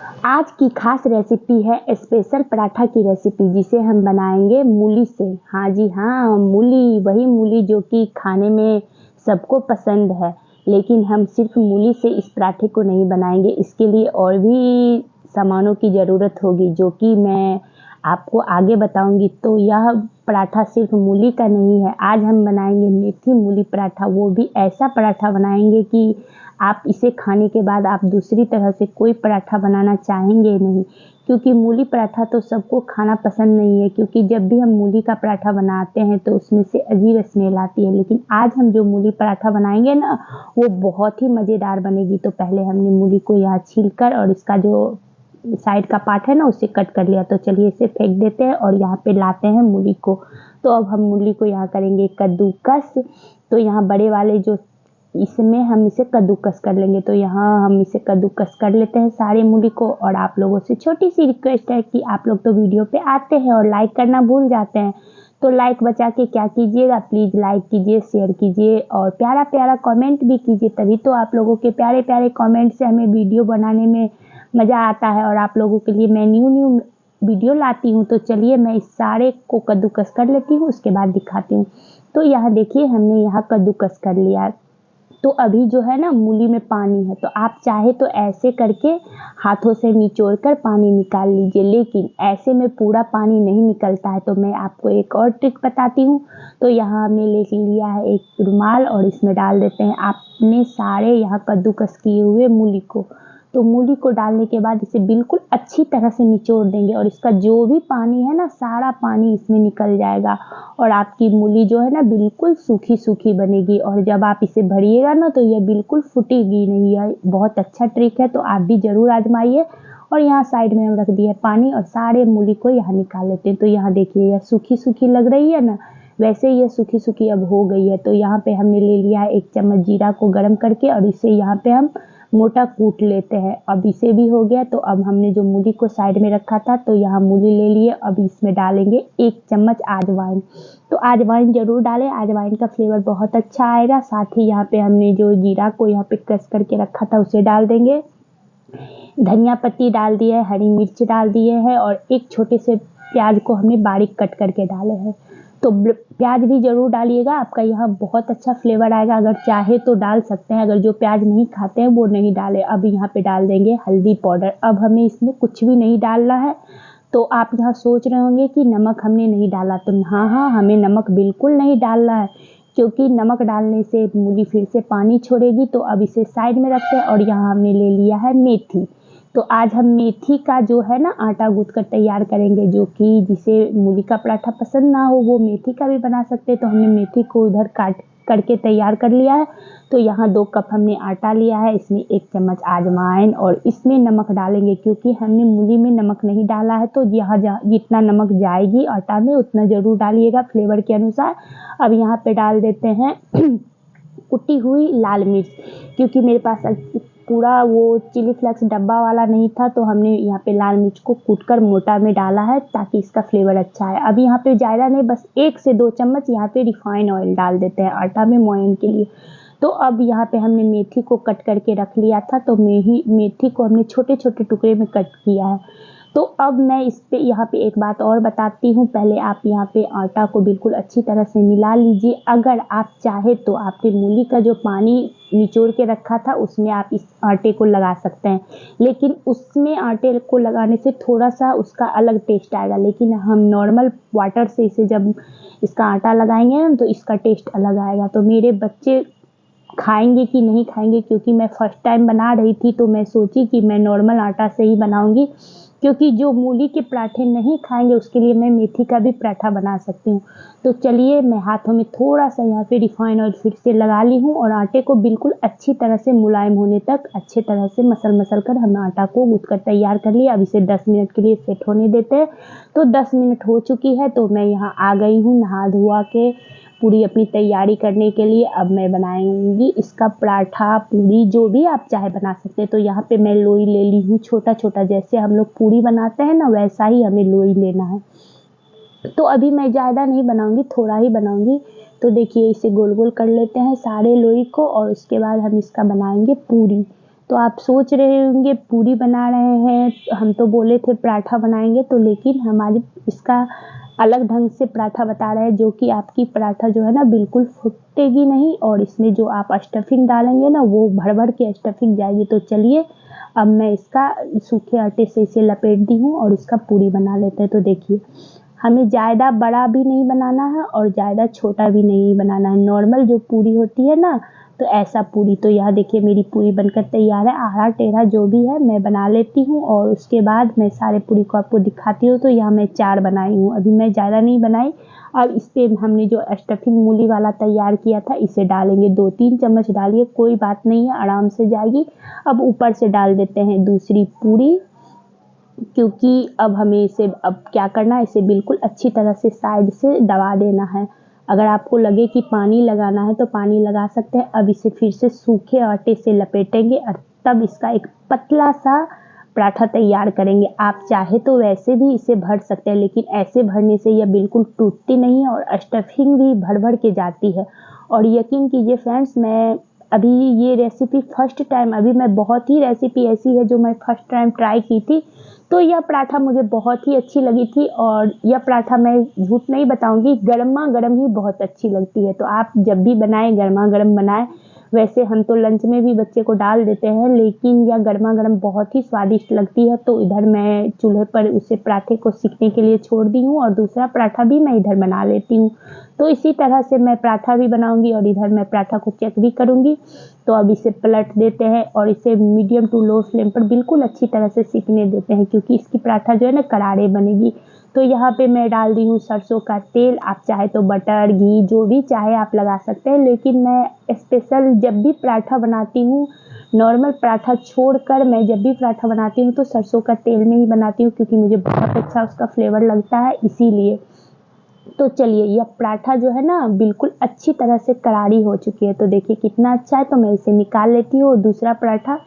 आज की खास रेसिपी है स्पेशल पराठा की रेसिपी, जिसे हम बनाएंगे मूली से। हाँ जी हाँ, मूली, वही मूली जो कि खाने में सबको पसंद है। लेकिन हम सिर्फ मूली से इस पराठे को नहीं बनाएंगे, इसके लिए और भी सामानों की ज़रूरत होगी, जो कि मैं आपको आगे बताऊंगी। तो यह पराठा सिर्फ मूली का नहीं है। आज हम बनाएंगे मेथी मूली पराठा, वो भी ऐसा पराठा बनाएंगे कि आप इसे खाने के बाद आप दूसरी तरह से कोई पराठा बनाना चाहेंगे नहीं। क्योंकि मूली पराठा तो सबको खाना पसंद नहीं है, क्योंकि जब भी हम मूली का पराठा बनाते हैं तो उसमें से अजीब स्मेल आती है। लेकिन आज हम जो मूली पराठा बनाएंगे ना, वो बहुत ही मज़ेदार बनेगी। तो पहले हमने मूली को यहाँ छीलकर और इसका जो साइड का पार्ट है ना, उसे कट कर लिया। तो चलिए इसे फेंक देते हैं और यहाँ पे लाते हैं मूली को। तो अब हम मूली को यहाँ करेंगे कद्दूकस। तो यहाँ बड़े वाले जो इसमें हम इसे कद्दूकस कर लेंगे। तो यहाँ हम इसे कद्दूकस कर लेते हैं सारे मूली को। और आप लोगों से छोटी सी रिक्वेस्ट है कि आप लोग तो वीडियो पे आते हैं और लाइक करना भूल जाते हैं, तो लाइक बचा के क्या कीजिएगा, प्लीज़ लाइक कीजिए, शेयर कीजिए और प्यारा प्यारा कमेंट भी कीजिए। तभी तो आप लोगों के प्यारे प्यारे कमेंट से हमें वीडियो बनाने में मज़ा आता है और आप लोगों के लिए मैं न्यू वीडियो लाती हूँ। तो चलिए मैं इस सारे को कद्दूकस कर लेती हूँ, उसके बाद दिखाती हूँ। तो यहाँ देखिए, हमने यहाँ कद्दूकस कर लिया। तो अभी जो है ना, मूली में पानी है, तो आप चाहे तो ऐसे करके हाथों से निचोड़ कर पानी निकाल लीजिए। लेकिन ऐसे में पूरा पानी नहीं निकलता है, तो मैं आपको एक और ट्रिक बताती हूँ। तो यहाँ हमने ले लिया है एक रुमाल और इसमें डाल देते हैं आपने सारे यहाँ कद्दूकस किए हुए मूली को। तो मूली को डालने के बाद इसे बिल्कुल अच्छी तरह से निचोड़ देंगे और इसका जो भी पानी है ना, सारा पानी इसमें निकल जाएगा और आपकी मूली जो है ना, बिल्कुल सूखी सूखी बनेगी। और जब आप इसे भरिएगा ना, तो यह बिल्कुल फूटेगी नहीं। यह बहुत अच्छा ट्रिक है, तो आप भी ज़रूर आजमाइए। और यहाँ साइड में हम रख दिए पानी और सारे मूली को यहाँ निकाल लेते हैं। तो यहाँ देखिए, यह सूखी सूखी लग रही है ना, वैसे ही यह सूखी सूखी अब हो गई है। तो यहाँ पे हमने ले लिया है 1 चम्मच जीरा को गर्म करके और इसे यहाँ पे हम मोटा कूट लेते हैं। अब इसे भी हो गया। तो अब हमने जो मूली को साइड में रखा था, तो यहाँ मूली ले लिए। अब इसमें डालेंगे 1 चम्मच अजवाइन। तो अजवाइन ज़रूर डालें, अजवाइन का फ्लेवर बहुत अच्छा आएगा। साथ ही यहाँ पे हमने जो जीरा को यहाँ पे क्रश करके रखा था, उसे डाल देंगे। धनिया पत्ती डाल दी है, हरी मिर्च डाल दिए हैं और एक छोटे से प्याज को हमने बारीक कट करके डाले हैं। तो प्याज भी ज़रूर डालिएगा, आपका यहाँ बहुत अच्छा फ्लेवर आएगा। अगर चाहे तो डाल सकते हैं, अगर जो प्याज नहीं खाते हैं वो नहीं डालें। अब यहाँ पे डाल देंगे हल्दी पाउडर। अब हमें इसमें कुछ भी नहीं डालना है। तो आप यहाँ सोच रहे होंगे कि नमक हमने नहीं डाला, तो हाँ हाँ, हमें नमक बिल्कुल नहीं डालना है, क्योंकि नमक डालने से मूली फिर से पानी छोड़ेगी। तो अब इसे साइड में रखते हैं और यहाँ हमने ले लिया है मेथी। तो आज हम मेथी का जो है ना, आटा गूँथ कर तैयार करेंगे, जो कि जिसे मूली का पराठा पसंद ना हो वो मेथी का भी बना सकते हैं। तो हमने मेथी को उधर काट करके तैयार कर लिया है। तो यहाँ 2 कप हमने आटा लिया है, इसमें 1 चम्मच अजवाइन और इसमें नमक डालेंगे, क्योंकि हमने मूली में नमक नहीं डाला है। तो यहाँ जितना नमक जाएगी आटा में, उतना ज़रूर डालिएगा फ्लेवर के अनुसार। अब यहाँ पे डाल देते हैं कुटी हुई लाल मिर्च, क्योंकि मेरे पास पूरा वो चिली फ्लेक्स डब्बा वाला नहीं था, तो हमने यहाँ पे लाल मिर्च को कूट कर मोटा में डाला है, ताकि इसका फ्लेवर अच्छा है। अब यहाँ पे ज़्यादा नहीं, बस 1 से 2 चम्मच यहाँ पे रिफाइन ऑयल डाल देते हैं आटा में मोयन के लिए। तो अब यहाँ पे हमने मेथी को कट करके रख लिया था, तो मेथी को हमने छोटे छोटे टुकड़े में कट किया है। तो अब मैं इस पे यहाँ पे एक बात और बताती हूँ। पहले आप यहाँ पे आटा को बिल्कुल अच्छी तरह से मिला लीजिए। अगर आप चाहे तो आपके मूली का जो पानी निचोड़ के रखा था, उसमें आप इस आटे को लगा सकते हैं, लेकिन उसमें आटे को लगाने से थोड़ा सा उसका अलग टेस्ट आएगा। लेकिन हम नॉर्मल वाटर से इसे जब इसका आटा लगाएंगे ना, तो इसका टेस्ट अलग आएगा। तो मेरे बच्चे खाएंगे कि नहीं खाएंगे, क्योंकि मैं फर्स्ट टाइम बना रही थी, तो मैं सोची कि मैं नॉर्मल आटा से ही बनाऊंगी, क्योंकि जो मूली के पराठे नहीं खाएंगे उसके लिए मैं मेथी का भी पराठा बना सकती हूँ। तो चलिए, मैं हाथों में थोड़ा सा यहाँ पे रिफाइन ऑयल फिर से लगा ली हूँ और आटे को बिल्कुल अच्छी तरह से मुलायम होने तक अच्छे तरह से मसल कर हमने आटा को गूँथ कर तैयार कर लिया। अब इसे 10 मिनट के लिए सेट होने देते हैं। तो 10 मिनट हो चुकी है, तो मैं यहाँ आ गई हूँ नहा धोआ के पूरी अपनी तैयारी करने के लिए। अब मैं बनाऊंगी इसका पराठा, पूरी, जो भी आप चाहे बना सकते हैं। तो यहाँ पे मैं लोई ले ली हूँ छोटा छोटा, जैसे हम लोग पूरी बनाते हैं ना, वैसा ही हमें लोई लेना है। तो अभी मैं ज़्यादा नहीं बनाऊंगी, थोड़ा ही बनाऊंगी। तो देखिए, इसे गोल गोल कर लेते हैं सारे लोई को और उसके बाद हम इसका बनाएंगे पूरी। तो आप सोच रहे होंगे पूरी बना रहे हैं, हम तो बोले थे पराठा बनाएंगे, तो लेकिन हमारी इसका अलग ढंग से पराठा बता रहे हैं, जो कि आपकी पराठा जो है ना बिल्कुल फूटेगी नहीं, और इसमें जो आप स्टफिंग डालेंगे ना वो भर भर के स्टफिंग जाएगी। तो चलिए अब मैं इसका सूखे आटे से इसे लपेट दी हूँ और इसका पूरी बना लेते हैं। तो देखिए, हमें ज़्यादा बड़ा भी नहीं बनाना है और ज़्यादा छोटा भी नहीं बनाना है, नॉर्मल जो पूरी होती है ना, तो ऐसा पूरी। तो यहाँ देखिए मेरी पूरी बनकर तैयार है, आधा टेढ़ा जो भी है मैं बना लेती हूँ और उसके बाद मैं सारे पूरी को आपको दिखाती हूँ। तो यहाँ मैं 4 बनाई हूँ, अभी मैं ज़्यादा नहीं बनाई। अब इस पर हमने जो स्टफिंग मूली वाला तैयार किया था इसे डालेंगे, 2-3 चम्मच डालिए, कोई बात नहीं है, आराम से जाएगी। अब ऊपर से डाल देते हैं दूसरी पूरी, क्योंकि अब हमें इसे अब क्या करना है, इसे बिल्कुल अच्छी तरह से साइड से दबा देना है। अगर आपको लगे कि पानी लगाना है तो पानी लगा सकते हैं। अब इसे फिर से सूखे आटे से लपेटेंगे और तब इसका एक पतला सा पराठा तैयार करेंगे। आप चाहे तो वैसे भी इसे भर सकते हैं, लेकिन ऐसे भरने से यह बिल्कुल टूटती नहीं है और स्टफिंग भी भर भर के जाती है। और यकीन कीजिए फ्रेंड्स, मैं अभी ये रेसिपी फर्स्ट टाइम, अभी मैं बहुत ही रेसिपी ऐसी है जो मैं फर्स्ट टाइम ट्राई की थी, तो यह पराठा मुझे बहुत ही अच्छी लगी थी। और यह पराठा मैं झूठ नहीं बताऊंगी, गर्मा गर्म ही बहुत अच्छी लगती है। तो आप जब भी बनाएं गर्मा गर्म बनाएं। वैसे हम तो लंच में भी बच्चे को डाल देते हैं, लेकिन यह गर्मा गर्म बहुत ही स्वादिष्ट लगती है। तो इधर मैं चूल्हे पर उसे पराठे को सिकने के लिए छोड़ दी हूँ और दूसरा पराठा भी मैं इधर बना लेती हूँ। तो इसी तरह से मैं पराठा भी बनाऊंगी और इधर मैं पराठा को चेक भी करूंगी। तो अब इसे पलट देते हैं और इसे मीडियम टू लो फ्लेम पर बिल्कुल अच्छी तरह से सिकने देते हैं, क्योंकि इसकी पराठा जो है ना करारे बनेगी। तो यहाँ पे मैं डाल दी हूँ सरसों का तेल, आप चाहे तो बटर घी जो भी चाहे आप लगा सकते हैं, लेकिन मैं स्पेशल जब भी पराठा बनाती हूँ, नॉर्मल पराठा छोड़कर मैं जब भी पराठा बनाती हूँ तो सरसों का तेल में ही बनाती हूँ, क्योंकि मुझे बहुत अच्छा उसका फ्लेवर लगता है, इसीलिए। तो चलिए, यह पराठा जो है ना बिल्कुल अच्छी तरह से करारी हो चुकी है। तो देखिए कितना अच्छा है। तो मैं इसे निकाल लेती हूँ और दूसरा पराठा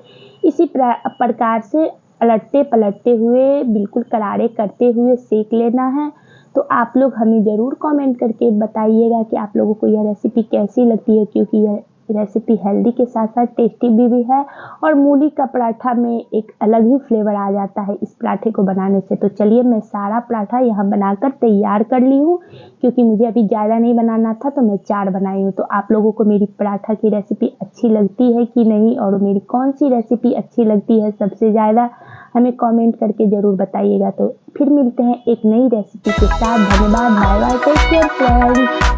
इसी प्रकार से पलटते पलटते हुए बिल्कुल करारे करते हुए सेक लेना है। तो आप लोग हमें ज़रूर कमेंट करके बताइएगा कि आप लोगों को यह रेसिपी कैसी लगती है, क्योंकि यह रेसिपी हेल्दी के साथ साथ टेस्टी भी है और मूली का पराठा में एक अलग ही फ्लेवर आ जाता है इस पराठे को बनाने से। तो चलिए, मैं सारा पराठा यहाँ बनाकर तैयार कर ली हूँ, क्योंकि मुझे अभी ज़्यादा नहीं बनाना था, तो मैं 4 बनाई हूँ। तो आप लोगों को मेरी पराठा की रेसिपी अच्छी लगती है कि नहीं, और मेरी कौन सी रेसिपी अच्छी लगती है सबसे ज़्यादा, हमें कमेंट करके ज़रूर बताइएगा। तो फिर मिलते हैं एक नई रेसिपी के साथ। धन्यवाद, bye bye, take care friends.